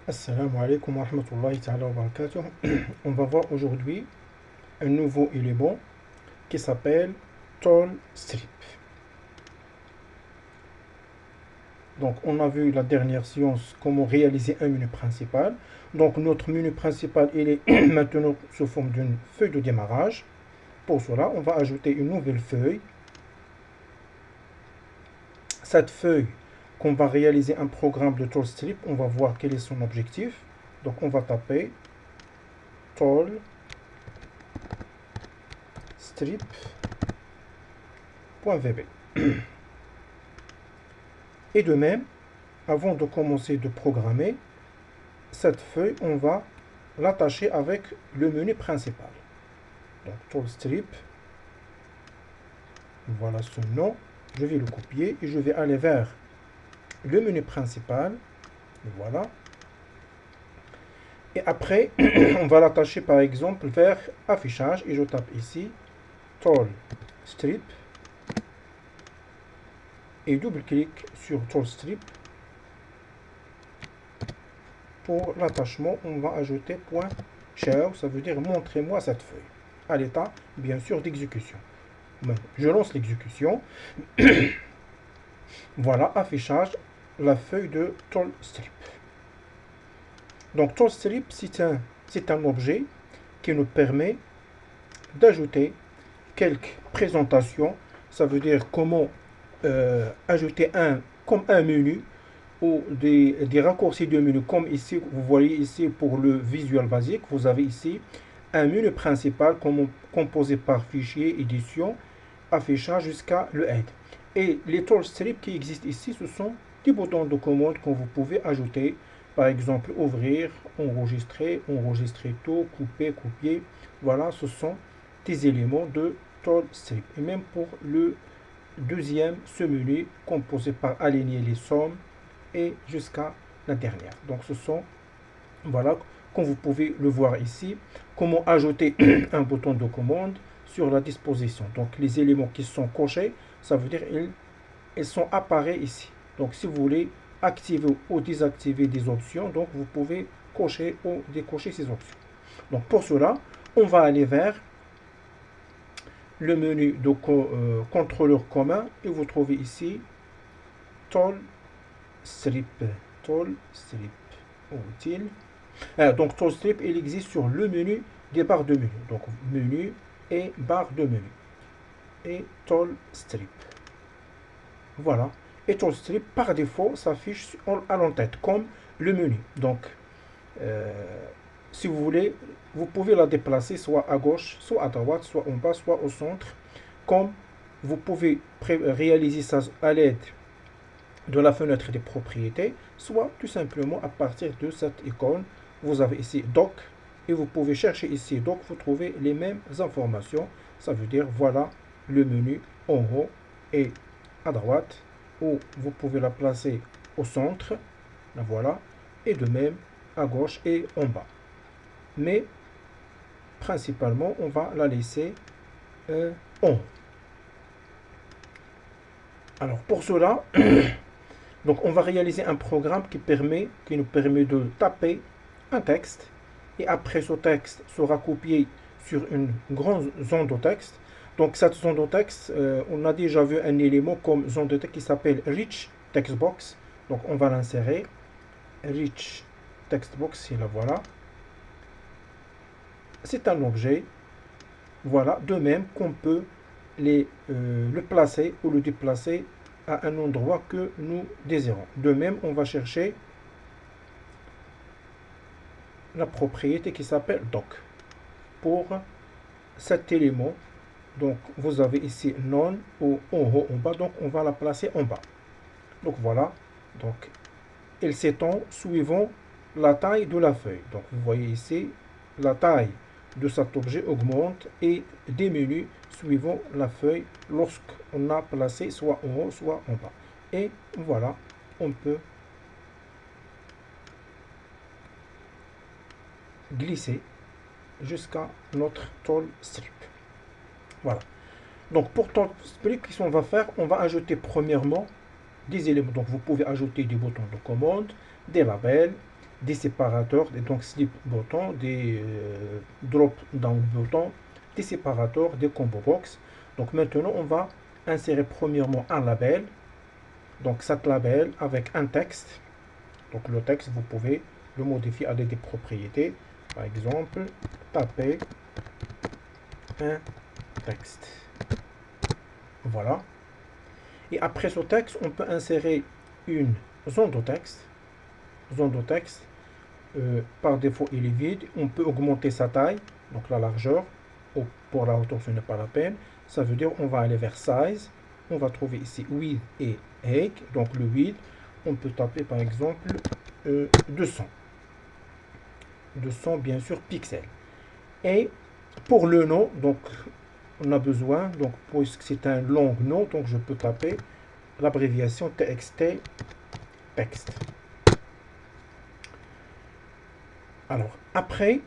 Assalamu alaikum wa rahmatullahi ta'ala wa barakatuh. On va voir aujourd'hui un nouveau élément qui s'appelle Tall Strip. Donc on a vu la dernière séance comment réaliser un menu principal. Donc notre menu principal il est maintenant sous forme d'une feuille de démarrage. Pour cela on va ajouter une nouvelle feuille. Cette feuille qu'on va réaliser un programme de Tall Strip, on va voir quel est son objectif. Donc on va taper Tall strip.vb. Et de même, avant de commencer de programmer, cette feuille, on va l'attacher avec le menu principal. Donc, Tall Strip, voilà son nom. Je vais le copier et je vais aller vers le menu principal. Voilà. Et après, on va l'attacher par exemple vers affichage et je tape ici Tall Strip et double-clic sur Tall Strip. Pour l'attachement, on va ajouter .show, ça veut dire montrez-moi cette feuille à l'état bien sûr d'exécution. Je lance l'exécution. Voilà, affichage, la feuille de Tall Strip. Donc Tall Strip, c'est un objet qui nous permet d'ajouter quelques présentations. Ça veut dire comment ajouter comme un menu ou des raccourcis de menu. Comme ici, vous voyez ici pour le visuel basique, vous avez ici un menu principal composé par fichier, édition, affichage jusqu'à le head. Et les Tall Strip qui existent ici, ce sont des boutons de commande que vous pouvez ajouter. Par exemple, ouvrir, enregistrer, enregistrer tout, couper, copier. Voilà, ce sont des éléments de Tall Strip. Et même pour le deuxième, ce menu composé par aligner les sommes et jusqu'à la dernière. Donc ce sont, voilà, comme vous pouvez le voir ici, comment ajouter un bouton de commande sur la disposition. Donc les éléments qui sont cochés, ça veut dire ils sont apparus ici. Donc si vous voulez activer ou désactiver des options, donc vous pouvez cocher ou décocher ces options. Donc pour cela, on va aller vers le menu de contrôleur commun et vous trouvez ici Tall Strip. Tall Strip. Où est-il? Donc Tall Strip, il existe sur le menu des barres de menu. Donc menu et barre de menu. Et Tall Strip. Voilà. Et Tall Strip, par défaut, s'affiche à l'entête comme le menu. Donc, si vous voulez, vous pouvez la déplacer soit à gauche, soit à droite, soit en bas, soit au centre. Comme vous pouvez réaliser ça à l'aide de la fenêtre des propriétés, soit tout simplement à partir de cette icône. Vous avez ici Doc et vous pouvez chercher ici Doc, vous trouvez les mêmes informations. Ça veut dire voilà le menu en haut et à droite, ou vous pouvez la placer au centre, voilà, et de même à gauche et en bas. Mais principalement, on va la laisser en haut. Alors pour cela, donc on va réaliser un programme qui nous permet de taper un texte et après ce texte sera copié sur une grande zone de texte. Donc cette zone de texte, on a déjà vu un élément comme zone de texte qui s'appelle Rich Text Box. Donc on va l'insérer. Rich Text Box, et la voilà. C'est un objet. Voilà, de même qu'on peut le placer ou le déplacer à un endroit que nous désirons. De même, on va chercher la propriété qui s'appelle doc pour cet élément. Donc vous avez ici non ou en haut, en bas, donc on va la placer en bas. Donc voilà, donc elle s'étend suivant la taille de la feuille. Donc vous voyez ici la taille de cet objet augmente et diminue suivant la feuille lorsqu'on a placé soit en haut soit en bas. Et voilà, on peut glisser jusqu'à notre Tall Strip. Voilà. Donc pour Tall Strip, qu'est-ce qu'on va faire? On va ajouter premièrement des éléments. Donc vous pouvez ajouter des boutons de commande, des labels, des séparateurs, et donc slip button, des drop down button, des séparateurs, des combo box. Donc maintenant, on va insérer premièrement un label. Donc cet label avec un texte. Donc le texte, vous pouvez le modifier avec des propriétés. Par exemple, taper un texte. Voilà. Et après ce texte, on peut insérer une zone de texte. Zone de texte, par défaut, il est vide. On peut augmenter sa taille, donc la largeur. Ou pour la hauteur, ce n'est pas la peine. Ça veut dire on va aller vers size. On va trouver ici width et height. Donc le width, on peut taper par exemple 200. 200 bien sûr pixels. Et pour le nom, donc on a besoin, donc puisque c'est un long nom, donc je peux taper l'abréviation txt texte. Alors après,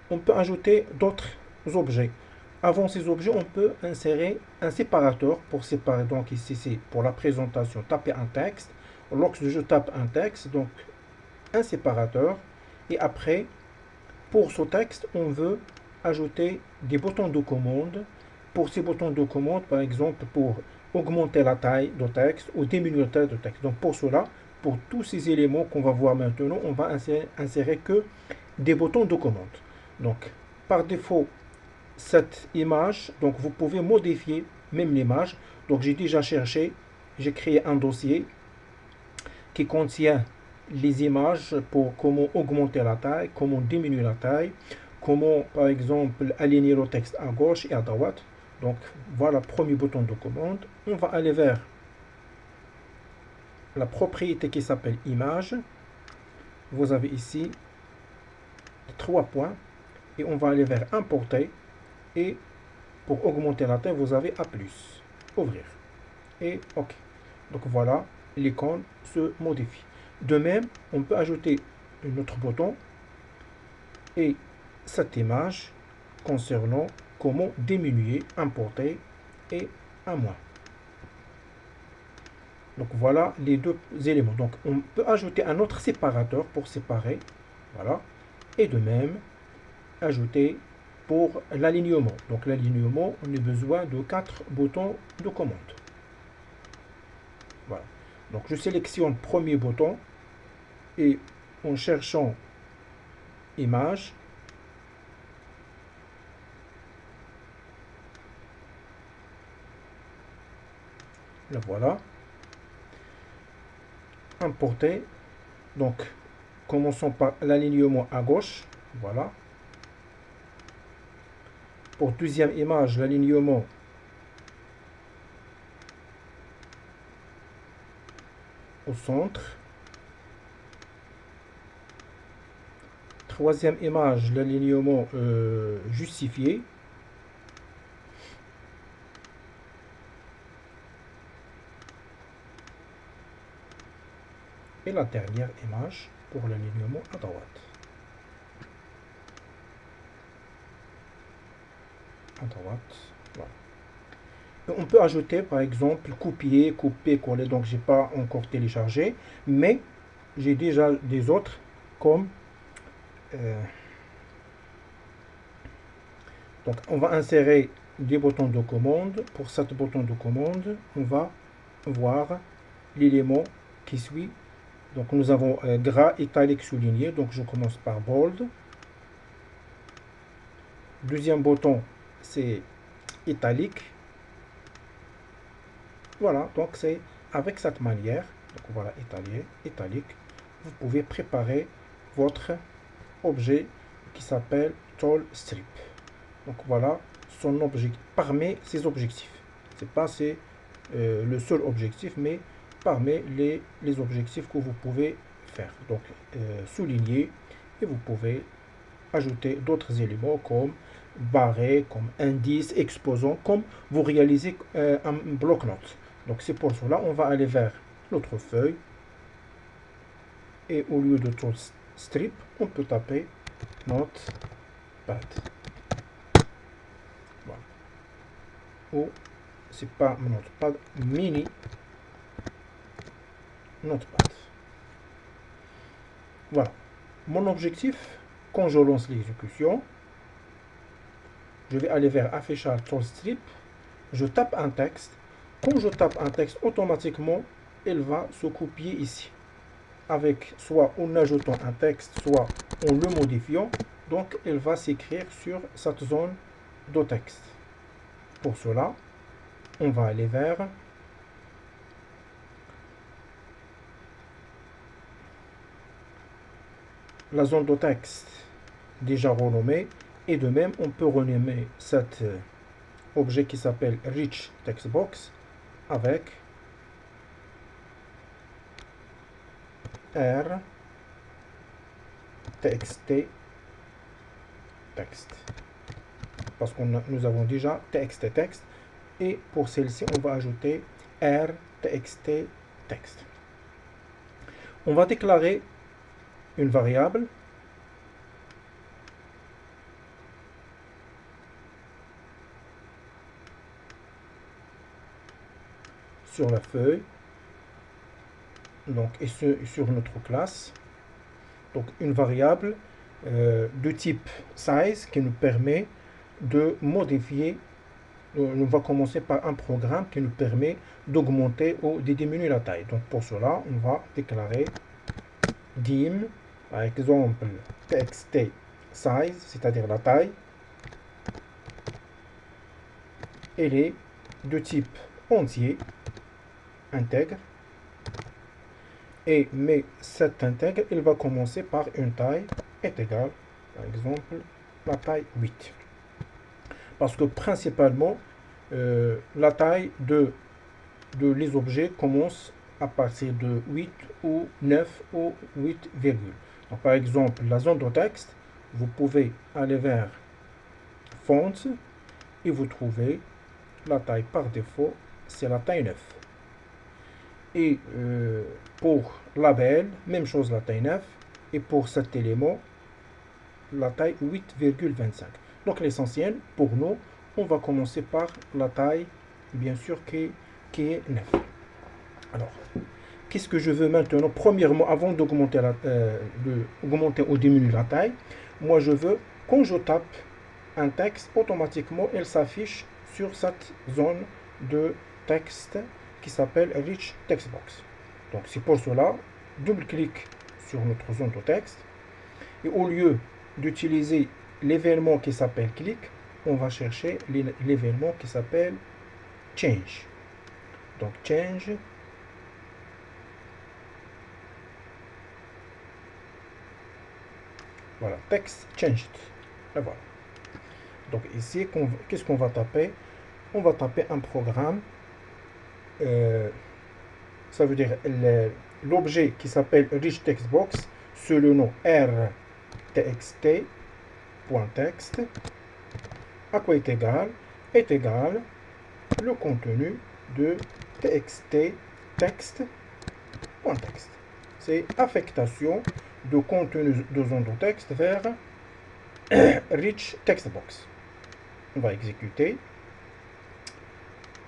on peut ajouter d'autres objets. Avant ces objets, on peut insérer un séparateur pour séparer. Donc ici, c'est pour la présentation, taper un texte. Lorsque je tape un texte, donc un séparateur. Et après, pour ce texte, on veut ajouter des boutons de commande. Pour ces boutons de commande, par exemple, pour augmenter la taille du texte ou diminuer la taille du texte. Donc pour cela, pour tous ces éléments qu'on va voir maintenant, on va insérer que des boutons de commande. Donc par défaut, cette image, donc vous pouvez modifier même l'image. Donc j'ai déjà cherché, j'ai créé un dossier qui contient les images pour comment augmenter la taille, comment diminuer la taille, comment par exemple aligner le texte à gauche et à droite. Donc voilà le premier bouton de commande. On va aller vers la propriété qui s'appelle image. Vous avez ici 3 points et on va aller vers importer et pour augmenter la taille vous avez A+, ouvrir et OK. Donc voilà, l'icône se modifie. De même, on peut ajouter un autre bouton et cette image concernant comment diminuer, importer et à moins. Donc voilà les deux éléments. Donc on peut ajouter un autre séparateur pour séparer. Voilà. Et de même, ajouter pour l'alignement. Donc l'alignement, on a besoin de 4 boutons de commande. Voilà. Donc je sélectionne premier bouton et en cherchant image, le voilà. Importer. Donc commençons par l'alignement à gauche. Voilà. Pour deuxième image, l'alignement au centre. Troisième image, l'alignement justifié. Et la dernière image pour l'alignement à droite. À droite, voilà. Et on peut ajouter par exemple copier, couper, coller. Donc j'ai pas encore téléchargé, mais j'ai déjà des autres comme donc on va insérer des boutons de commande. Pour cet bouton de commande, on va voir l'élément qui suit. Donc nous avons gras, italique, souligné. Donc je commence par bold. Deuxième bouton, c'est italique. Voilà, donc c'est avec cette manière. Donc voilà, italique. Vous pouvez préparer votre objet qui s'appelle Tall Strip. Donc voilà son objectif, parmi ses objectifs. C'est pas le seul objectif, mais parmi les objectifs que vous pouvez faire. Donc souligner et vous pouvez ajouter d'autres éléments comme barré, comme indice, exposant, comme vous réalisez un bloc-notes. Donc c'est pour cela on va aller vers notre feuille et au lieu de Tall Strip, on peut taper Notepad. Voilà. Ou c'est pas Notepad, mini Notepad. Voilà. Mon objectif, quand je lance l'exécution, je vais aller vers affichage toolstrip, je tape un texte. Quand je tape un texte, automatiquement, il va se copier ici. Avec soit en ajoutant un texte, soit en le modifiant. Donc, il va s'écrire sur cette zone de texte. Pour cela, on va aller vers la zone de texte déjà renommée. Et de même, on peut renommer cet objet qui s'appelle Rich Textbox avec R TXT texte. Parce que nous avons déjà TXT texte. Et pour celle-ci, on va ajouter R TXT texte. On va déclarer une variable sur la feuille, donc et sur notre classe. Donc une variable de type size qui nous permet de modifier. On va commencer par un programme qui nous permet d'augmenter ou de diminuer la taille. Donc pour cela, on va déclarer dim, par exemple txt size, c'est-à-dire la taille. Elle est de type entier, intègre. Mais cet intègre, il va commencer par une taille est égale, par exemple, la taille 8. Parce que principalement, la taille de les objets commence à partir de 8 ou 9 ou 8, donc, par exemple, la zone de texte, vous pouvez aller vers Fonts et vous trouvez la taille par défaut, c'est la taille 9. Et pour label, même chose la taille 9. Et pour cet élément, la taille 8,25. Donc l'essentiel, pour nous, on va commencer par la taille, bien sûr, qui est 9. Alors, qu'est-ce que je veux maintenant? Premièrement, avant d'augmenter ou diminuer la taille, moi je veux, quand je tape un texte, automatiquement, il s'affiche sur cette zone de texte qui s'appelle Rich Textbox. Donc c'est pour cela, double-clic sur notre zone de texte. Et au lieu d'utiliser l'événement qui s'appelle click, on va chercher l'événement qui s'appelle change. Donc change. Voilà, text changed. Et voilà. Donc ici, qu'est-ce qu'on va taper? On va taper un programme. Ça veut dire l'objet qui s'appelle Rich Textbox, c'est le nom rtxt.text, à quoi est égal le contenu de txt text.text. C'est affectation de contenu de zone de texte vers Rich Textbox. On va exécuter.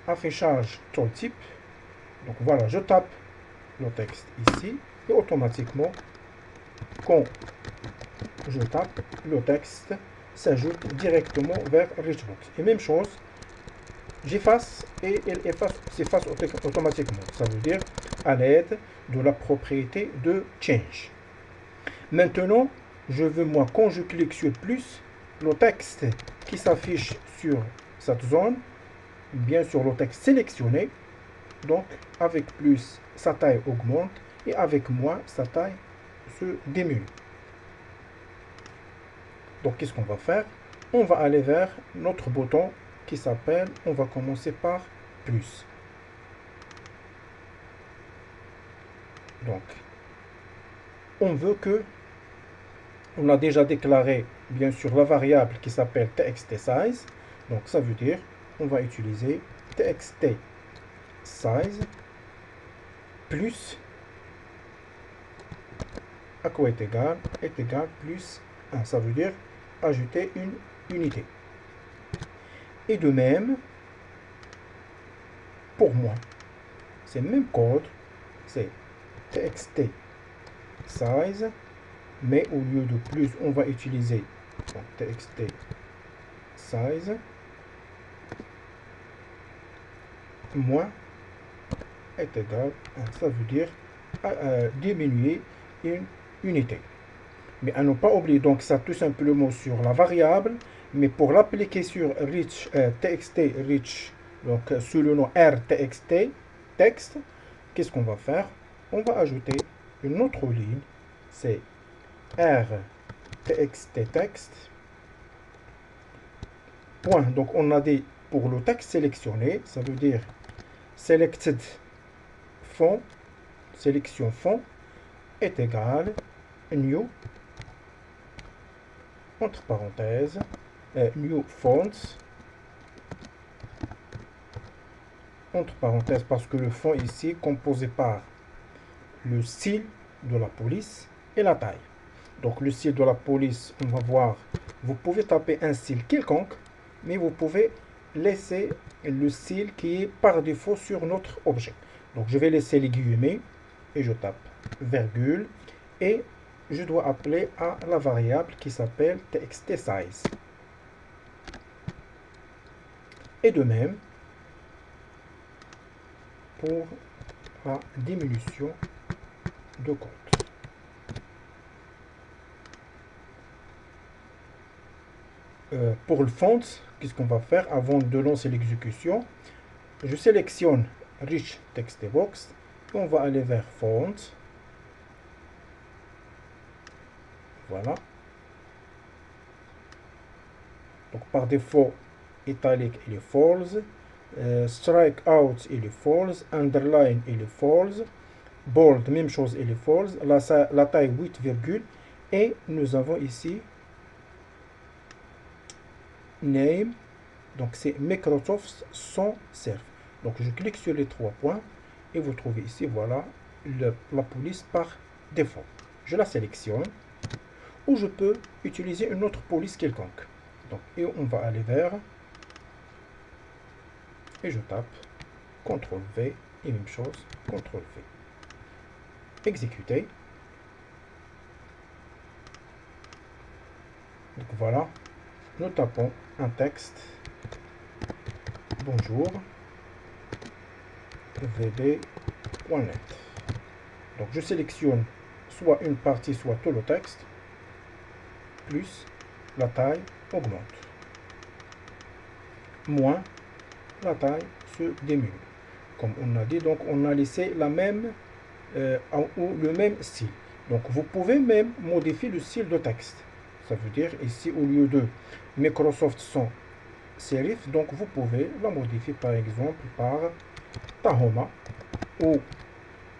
Affichage tooltip. Donc voilà, je tape le texte ici et automatiquement, quand je tape, le texte s'ajoute directement vers Richbox. Et même chose, j'efface et il s'efface automatiquement. Ça veut dire à l'aide de la propriété de change. Maintenant, je veux, moi, quand je clique sur plus, le texte qui s'affiche sur cette zone, bien sûr le texte sélectionné, donc avec plus, sa taille augmente et avec moins, sa taille se diminue. Donc qu'est-ce qu'on va faire? On va aller vers notre bouton qui s'appelle, on va commencer par plus. Donc, on veut que, on a déjà déclaré bien sûr la variable qui s'appelle txt_size. Donc ça veut dire, on va utiliser txt_size plus, à quoi est égal plus 1. Ça veut dire ajouter une unité. Et de même, pour moi, c'est le même code, c'est txt_size mais au lieu de plus, on va utiliser donc, txt size moins est égal, ça veut dire diminuer une unité. Mais à ne pas oublier, donc ça tout simplement sur la variable, mais pour l'appliquer sur reach, txt reach, donc sous le nom rtxt texte, qu'est-ce qu'on va faire? On va ajouter une autre ligne, c'est rtxt texte. Point. Donc on a dit pour le texte sélectionné, ça veut dire selected font, sélection font est égal new entre parenthèses new fonts entre parenthèses parce que le fond ici est composé par le style de la police et la taille. Donc le style de la police, on va voir, vous pouvez taper un style quelconque, mais vous pouvez laisser le style qui est par défaut sur notre objet. Donc je vais laisser les guillemets et je tape virgule et je dois appeler à la variable qui s'appelle txt size. Et de même pour la diminution de compte. Pour le font, qu'est-ce qu'on va faire avant de lancer l'exécution? Je sélectionne Rich Text Box et on va aller vers Font. Voilà. Donc par défaut, Italic il est false, Strike Out il est false, Underline il est false, Bold même chose il est false, la taille 8, et nous avons ici Name, donc c'est Microsoft sans serve. Donc je clique sur les trois points et vous trouvez ici, voilà, la police par défaut. Je la sélectionne ou je peux utiliser une autre police quelconque. Donc, et on va aller vers et je tape CTRL V et même chose, CTRL V. Exécuter. Donc voilà, nous tapons un texte. Bonjour, vb.net. Donc je sélectionne soit une partie, soit tout le texte, plus la taille augmente, moins la taille se diminue. Comme on a dit, donc on a laissé la même ou le même style. Donc vous pouvez même modifier le style de texte. Ça veut dire ici au lieu de Microsoft sans serif, donc vous pouvez la modifier par exemple par Tahoma ou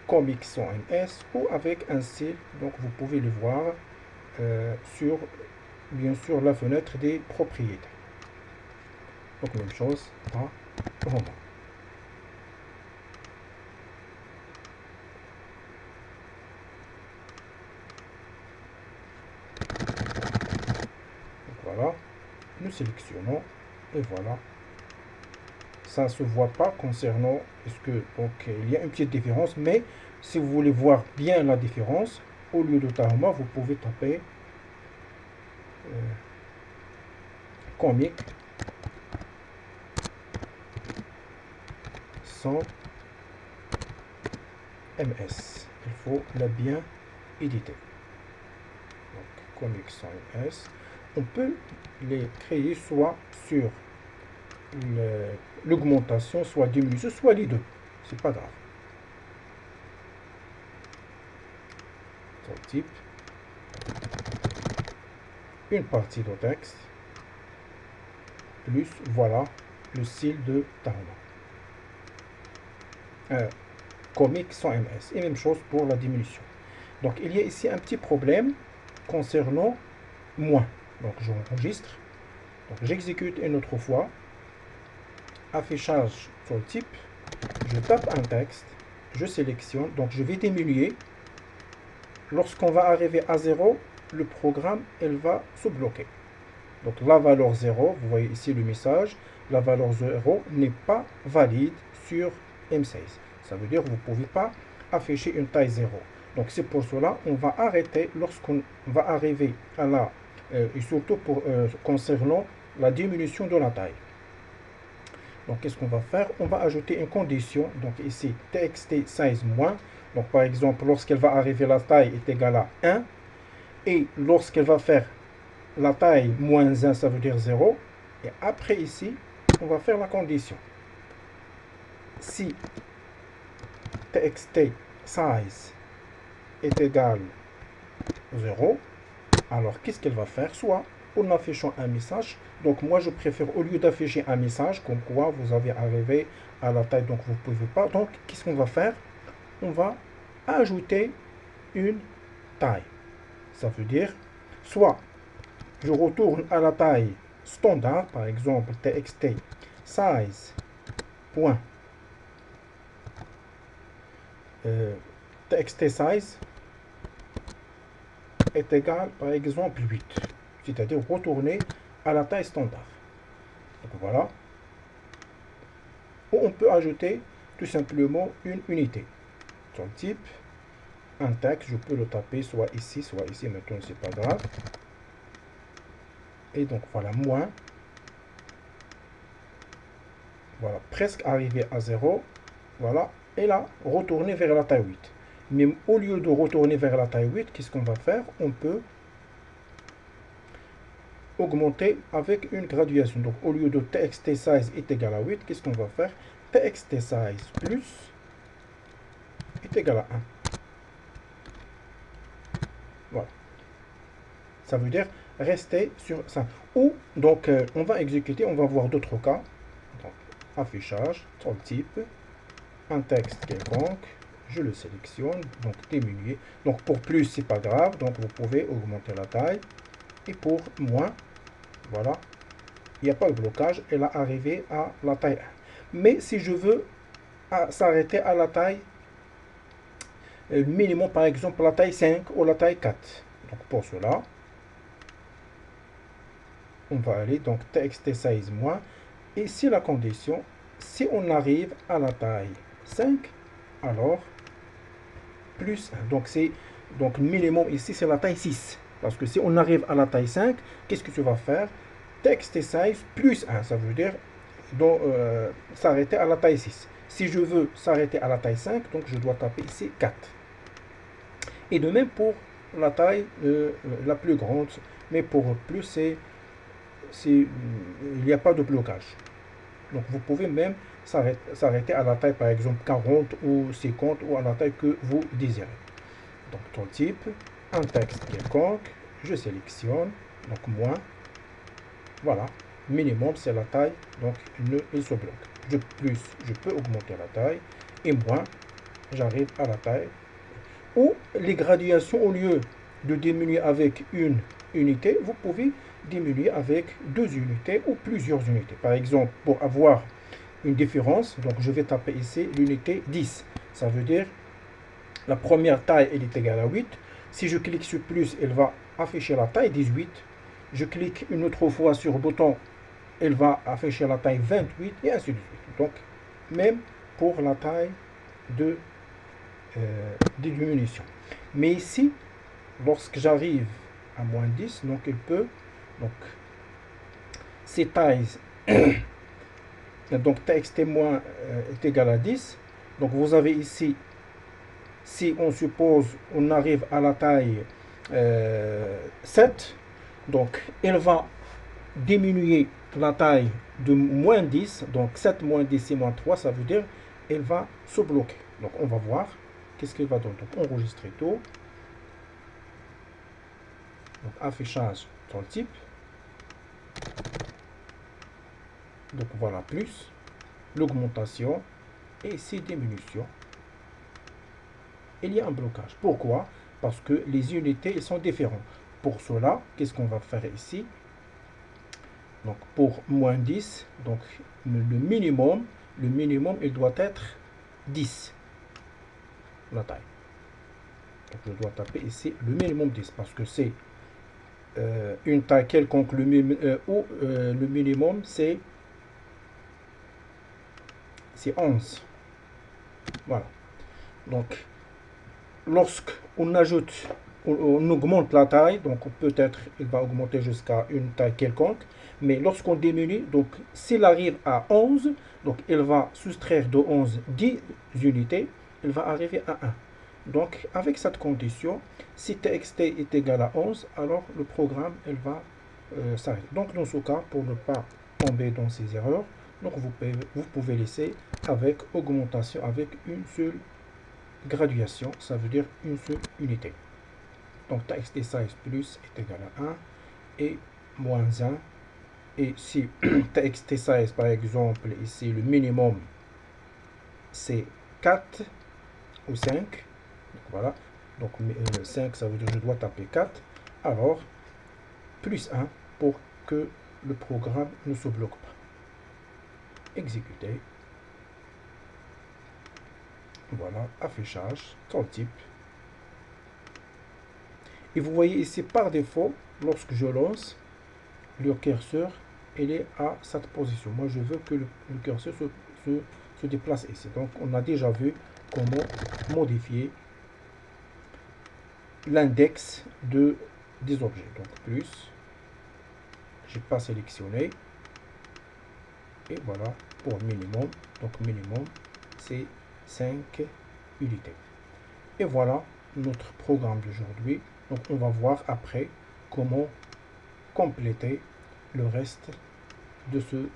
Comic sans MS ou avec un style. Donc vous pouvez le voir sur bien sûr la fenêtre des propriétés. Donc même chose à Tahoma. Voilà, nous sélectionnons et voilà, ça ne se voit pas concernant est-ce que donc il y a une petite différence, mais si vous voulez voir bien la différence, au lieu de Tahoma vous pouvez taper comic sans MS. Il faut la bien éditer. Donc comic sans MS. On peut les créer soit sur l'augmentation, soit diminution, soit les deux. C'est pas grave. Type une partie de texte plus voilà le style de Tahoma. Comic sans MS. Et même chose pour la diminution. Donc il y a ici un petit problème concernant moins. Donc j'enregistre. Donc j'exécute une autre fois. Affichage sur le type. Je tape un texte. Je sélectionne. Donc je vais diminuer. Lorsqu'on va arriver à 0, le programme elle va se bloquer. Donc la valeur 0, vous voyez ici le message, la valeur 0 n'est pas valide sur M16. Ça veut dire que vous ne pouvez pas afficher une taille 0. Donc c'est pour cela on va arrêter lorsqu'on va arriver à la et surtout pour concernant la diminution de la taille. Donc qu'est-ce qu'on va faire? On va ajouter une condition. Donc ici txt size moins. Donc par exemple lorsqu'elle va arriver la taille est égale à 1 et lorsqu'elle va faire la taille moins 1 ça veut dire 0 et après ici on va faire la condition. Si txt size est égal à 0, alors qu'est-ce qu'elle va faire? Soit en affichant un message, donc moi je préfère au lieu d'afficher un message comme quoi vous avez arrivé à la taille donc vous ne pouvez pas, donc qu'est-ce qu'on va faire? On va ajouter une taille. Ça veut dire soit je retourne à la taille standard, par exemple txt size point txt size est égal par exemple 8, c'est-à-dire retourner à la taille standard. Donc voilà. Ou on peut ajouter tout simplement une unité. Son type, un texte, je peux le taper soit ici, maintenant c'est pas grave. Et donc voilà, moins. Voilà, presque arrivé à 0. Voilà, et là, retourner vers la taille 8. Mais au lieu de retourner vers la taille 8, qu'est-ce qu'on va faire? On peut augmenter avec une graduation. Donc au lieu de txt size est égal à 8, qu'est-ce qu'on va faire? Txt size plus est égal à 1. Voilà. Ça veut dire rester sur ça. Ou donc on va exécuter, on va voir d'autres cas. Donc, affichage, son type, un texte quelconque, je le sélectionne, donc diminuer. Donc pour plus c'est pas grave, donc vous pouvez augmenter la taille. Et pour moins, voilà, il n'y a pas de blocage, elle a arrivé à la taille 1. Mais si je veux s'arrêter à la taille minimum, par exemple la taille 5 ou la taille 4. Donc pour cela, on va aller donc txt size moins. Et si la condition, si on arrive à la taille 5, alors plus 1. Donc c'est donc minimum ici c'est la taille 6. Parce que si on arrive à la taille 5, qu'est-ce que tu vas faire? Text size plus 1, ça veut dire s'arrêter à la taille 6. Si je veux s'arrêter à la taille 5, donc je dois taper ici 4. Et de même pour la taille la plus grande, mais pour plus, il n'y a pas de blocage. Donc vous pouvez même s'arrêter à la taille par exemple 40 ou 50 ou à la taille que vous désirez. Donc ton type, un texte quelconque, je sélectionne, donc moins, voilà, minimum c'est la taille, donc il se bloque. Plus, je peux augmenter la taille, et moins, j'arrive à la taille. Ou les graduations, au lieu de diminuer avec une unité, vous pouvez diminuer avec 2 unités ou plusieurs unités. Par exemple, pour avoir une différence, donc je vais taper ici l'unité 10. Ça veut dire la première taille elle est égale à 8. Si je clique sur plus, elle va afficher la taille 18. Je clique une autre fois sur le bouton, elle va afficher la taille 28 et ainsi de suite. Donc, même pour la taille de diminution. Mais ici, lorsque j'arrive à moins 10, donc il peut, donc ces tailles, donc txt moins est égal à 10. Donc vous avez ici, si on suppose on arrive à la taille 7, donc elle va diminuer la taille de moins 10, donc 7 moins 10 et moins 3, ça veut dire elle va se bloquer. Donc on va voir qu'est-ce qu'elle va donner. Donc enregistrer tout. Donc affichage ton type. Donc voilà, plus l'augmentation et ici diminution. Il y a un blocage. Pourquoi? Parce que les unités sont différentes. Pour cela, qu'est-ce qu'on va faire ici? Donc pour moins 10, donc le minimum, il doit être 10. La taille. Donc je dois taper ici le minimum 10 parce que c'est une taille quelconque, le minimum c'est 11. Voilà. Donc lorsqu'on ajoute, on augmente la taille, donc peut-être il va augmenter jusqu'à une taille quelconque, mais lorsqu'on diminue, donc s'il arrive à 11, donc il va soustraire de 11 10 unités, il va arriver à 1. Donc avec cette condition, si txt est égal à 11, alors le programme il va s'arrêter. Donc dans ce cas, pour ne pas tomber dans ces erreurs, donc vous pouvez laisser avec augmentation, avec une seule graduation, ça veut dire une seule unité. Donc txt size plus est égal à 1 et moins 1. Et si txt size par exemple, ici le minimum c'est 4 ou 5, donc voilà, donc 5 ça veut dire que je dois taper 4, alors plus 1 pour que le programme ne se bloque pas. Exécuter. Voilà, affichage, ton type. Et vous voyez ici par défaut, lorsque je lance, le curseur il est à cette position. Moi je veux que le curseur se déplace ici. Donc on a déjà vu comment modifier l'index des objets. Donc plus, j'ai pas sélectionné. Et voilà pour minimum. Donc minimum c'est 5 unités. Et voilà notre programme d'aujourd'hui. Donc on va voir après comment compléter le reste de ce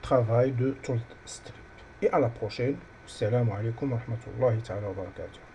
travail de ToolStrip. Et à la prochaine. Assalamu alaikum wa rahmatullahi wa barakatuh.